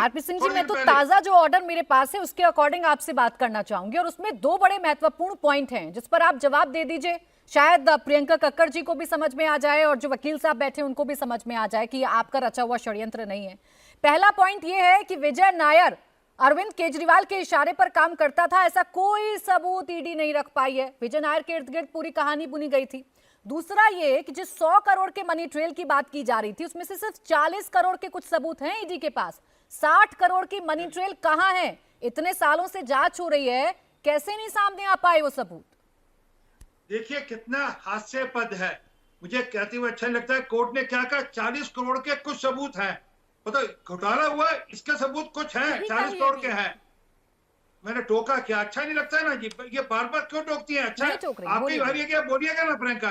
RP Singh ji, मैं तो ताजा जो ऑर्डर मेरे पास है उसके अकॉर्डिंग आपसे बात करना चाहूंगी, और उसमें दो बड़े महत्वपूर्ण पॉइंट हैं जिस पर आप जवाब दे दीजिए। शायद प्रियंका कक्कड़ जी को भी समझ में आ जाए और जो वकील साहब बैठे उनको भी समझ में आ जाए कि ये आपका रचा हुआ षड्यंत्र नहीं है। पहला पॉइंट ये है कि विजय नायर अरविंद केजरीवाल के इशारे पर काम करता था, ऐसा कोई सबूत ईडी नहीं रख पाई है। विजय नायर के इर्द गिर्द पूरी कहानी बुनी गई थी। दूसरा ये कि जिस 100 करोड़ के मनी ट्रेल की बात की जा रही थी उसमें से सिर्फ 40 करोड़ के कुछ सबूत हैं ईडी के पास। 60 करोड़ की मनी ट्रेल कहां है? इतने सालों से जांच हो रही है, कैसे नहीं सामने आ पाए वो सबूत? देखिए कितना हास्यास्पद है। मुझे कहते हुए अच्छा लगता है, कोर्ट ने क्या कहा, 40 करोड़ के कुछ सबूत हैं। मतलब घोटाला हुआ इसके सबूत कुछ हैं, 40 करोड़ के हैं। मैंने टोका क्या? अच्छा नहीं लगता है ना जी, ये बार बार क्यों टोकती है? अच्छा आपकी बारी है क्या, बोलिएगा ना प्रियंका।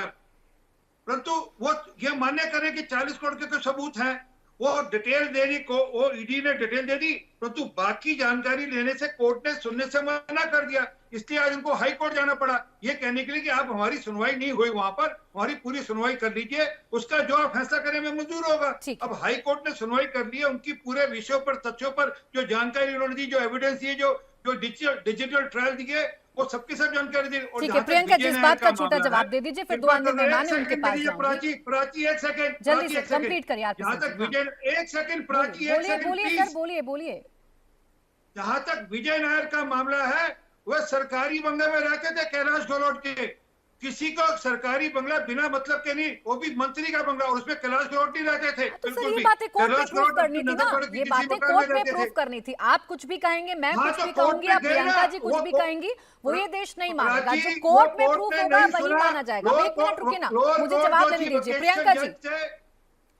परंतु वो ये मान्य करें कि 40 करोड़ के कुछ सबूत हैं, वो डिटेल देनी को वो ईडी ने डिटेल दे दी, परंतु बाकी जानकारी लेने से कोर्ट ने सुनने से मना कर दिया। इसलिए आज उनको हाई कोर्ट जाना पड़ा ये कहने के लिए कि आप हमारी सुनवाई नहीं हुई, वहां पर हमारी पूरी सुनवाई कर लीजिए, उसका जो आप फैसला करें में मंजूर होगा। अब हाई कोर्ट ने सुनवाई कर ली है, उनकी पूरे विषयों पर, तथ्यों पर जो जानकारी उन्होंने दी, जो एविडेंस दिए, जो डिजिटल ट्रायल दिए, वो सबकी सब जानकारी दी। और ठीक है प्रियंका जी, इस बात का छोटा जवाब दे दीजिए, फिर दो अन्य मेहमान हैं उनके पास जाऊंगी। प्राची एक सेकंड, जल्दी से कंप्लीट करिए आप। जहां तक विजय, एक सेकंड प्राची, एक सेकंड बोलिए सर, बोलिए। जहां तक विजय नायर का मामला है, वह सरकारी बंगले में रहते थे कैलाश गहलोत के। किसी को सरकारी बंगला बिना मतलब के नहीं, वो भी मंत्री का बंगला, और उसमें कैलाश गहलोत नहीं रहते थे। तो सर ये बातें कोर्ट में प्रूफ करनी थी ना, ये बातें कोर्ट में प्रूफ करनी थी। आप कुछ भी कहेंगे, मैं कुछ भी कहूंगी, आप प्रियंका जी कुछ भी कहेंगी, वो ये देश नहीं मानेगा। जो कोर्ट में प्रूफ होगा वही माना जाएगा। एक मिनट रुकिए ना, मुझे जवाब देने दीजिए प्रियंका जी।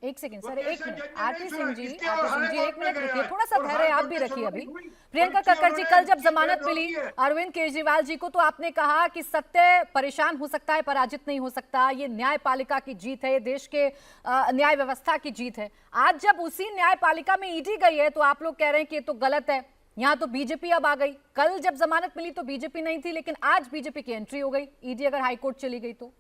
एक सेकंड सर, एक मिनट। आरपी सिंह जी, एक मिनट रुकिए, थोड़ा सा धैर्य आप भी रखिए अभी। प्रियंका कक्कड़ जी, कल जब जमानत मिली अरविंद केजरीवाल जी को तो आपने कहा कि सत्य परेशान हो सकता है, पराजित नहीं हो सकता, ये न्यायपालिका की जीत है, ये देश के न्याय व्यवस्था की जीत है। आज जब उसी न्यायपालिका में ईडी गई है तो आप लोग कह रहे हैं कि ये तो गलत है, यहाँ तो बीजेपी अब आ गई। कल जब जमानत मिली तो बीजेपी नहीं थी, लेकिन आज बीजेपी की एंट्री हो गई, ईडी अगर हाईकोर्ट चली गई तो।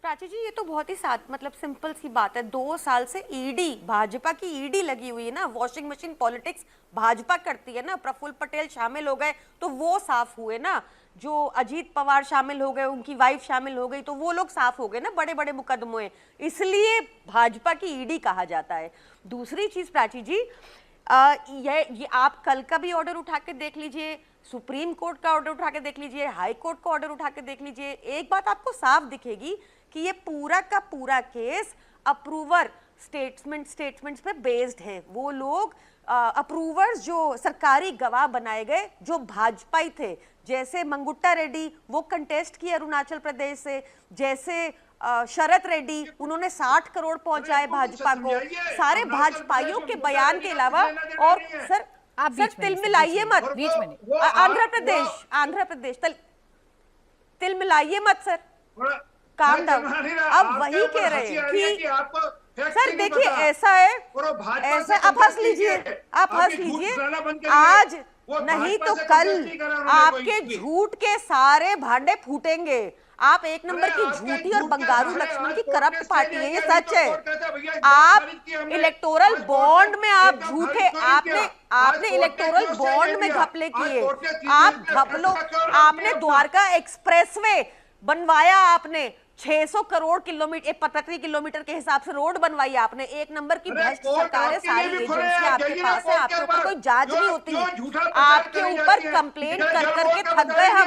प्राची जी, ये तो बहुत ही मतलब सिंपल सी बात है। 2 साल से ईडी, भाजपा की ईडी लगी हुई है ना, वॉशिंग मशीन पॉलिटिक्स भाजपा करती है ना। प्रफुल्ल पटेल शामिल हो गए तो वो साफ हुए ना, जो अजीत पवार शामिल हो गए, उनकी वाइफ शामिल हो गई तो वो लोग साफ हो गए ना बड़े बड़े मुकदमों, इसलिए भाजपा की ईडी कहा जाता है। दूसरी चीज प्राची जी, ये आप कल का भी ऑर्डर उठा के देख लीजिए, सुप्रीम कोर्ट का ऑर्डर उठा के देख लीजिए, हाई कोर्ट का ऑर्डर उठा के देख लीजिए, एक बात आपको साफ दिखेगी कि ये पूरा का पूरा केस अप्रूवर स्टेटमेंट्स पे बेस्ड है। वो लोग अप्रूवर्स जो सरकारी गवाह बनाए गए जो भाजपाई थे, जैसे मंगुट्टा रेड्डी, वो कंटेस्ट किए अरुणाचल प्रदेश से, जैसे शरद रेड्डी, उन्होंने 60 करोड़ पहुंचाए भाजपा को। सारे भाजपाइयों के बयान के अलावा, और सर आप तिल मिलाइए मत, बीच में आंध्र प्रदेश तिल मिलाइए मत सर, काम डाउन। अब वही कह रहे हैं कि सर देखिए ऐसा है, ऐसा आप हंस लीजिए, आज नहीं तो कल आपके झूठ के सारे भांडे फूटेंगे। आप एक नंबर की झूठी और बंगारू लक्ष्मण की करप्ट पार्टी है, ये सच है। आप इलेक्टोरल बॉन्ड में आप झूठे, आपने इलेक्टोरल बॉन्ड में घपले किए, आप घपलों, आपने द्वारका एक्सप्रेसवे बनवाया, आपने 600 करोड़ किलोमीटर, प्रति किलोमीटर के हिसाब से रोड बनवाई आपने। एक नंबर की भ्रष्ट सरकार है, सारी एजेंसी आपके पास है, आपके ऊपर कोई जांच नहीं होती है, आपके ऊपर कंप्लेंट कर करके थक गए हम।